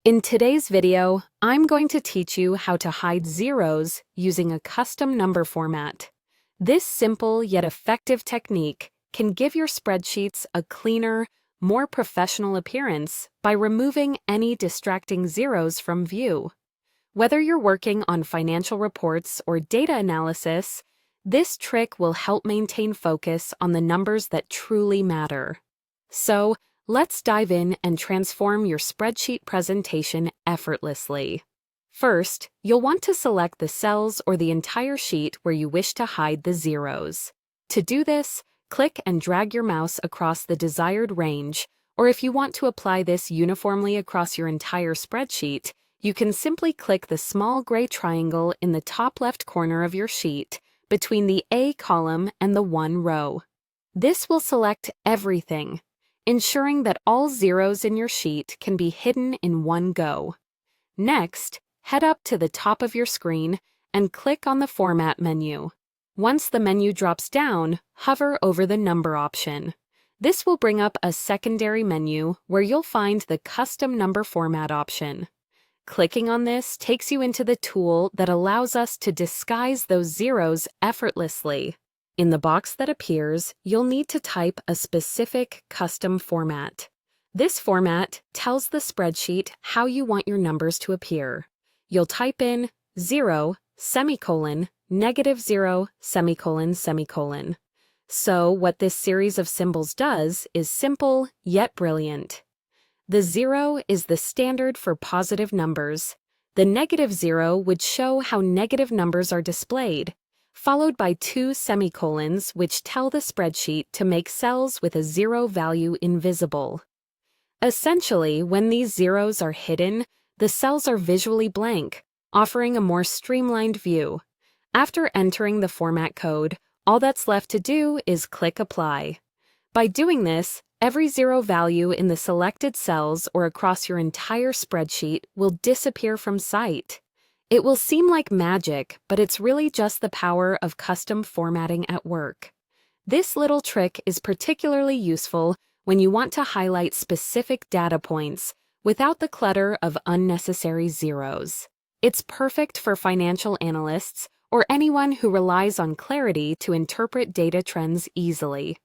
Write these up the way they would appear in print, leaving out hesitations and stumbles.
In today's video, I'm going to teach you how to hide zeros using a custom number format. This simple yet effective technique can give your spreadsheets a cleaner, more professional appearance by removing any distracting zeros from view. Whether you're working on financial reports or data analysis, this trick will help maintain focus on the numbers that truly matter. So, let's dive in and transform your spreadsheet presentation effortlessly. First, you'll want to select the cells or the entire sheet where you wish to hide the zeros. To do this, click and drag your mouse across the desired range, or if you want to apply this uniformly across your entire spreadsheet, you can simply click the small gray triangle in the top left corner of your sheet between the A column and the 1 row. This will select everything, ensuring that all zeros in your sheet can be hidden in one go. Next, head up to the top of your screen and click on the Format menu. Once the menu drops down, hover over the Number option. This will bring up a secondary menu where you'll find the Custom Number Format option. Clicking on this takes you into the tool that allows us to disguise those zeros effortlessly. In the box that appears, you'll need to type a specific custom format. This format tells the spreadsheet how you want your numbers to appear. You'll type in 0, semicolon, -0, semicolon, semicolon. So what this series of symbols does is simple yet brilliant. The 0 is the standard for positive numbers. The -0 would show how negative numbers are displayed, followed by 2 semicolons which tell the spreadsheet to make cells with a 0 value invisible. Essentially, when these zeros are hidden, the cells are visually blank, offering a more streamlined view. After entering the format code, all that's left to do is click Apply. By doing this, every 0 value in the selected cells or across your entire spreadsheet will disappear from sight. It will seem like magic, but it's really just the power of custom formatting at work. This little trick is particularly useful when you want to highlight specific data points without the clutter of unnecessary zeros. It's perfect for financial analysts or anyone who relies on clarity to interpret data trends easily.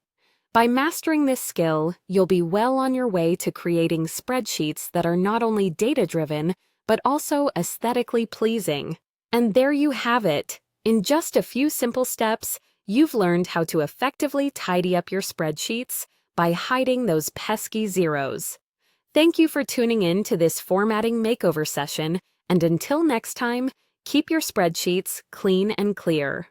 By mastering this skill, you'll be well on your way to creating spreadsheets that are not only data-driven, but also aesthetically pleasing. And there you have it. In just a few simple steps, you've learned how to effectively tidy up your spreadsheets by hiding those pesky zeros. Thank you for tuning in to this formatting makeover session, and until next time, keep your spreadsheets clean and clear.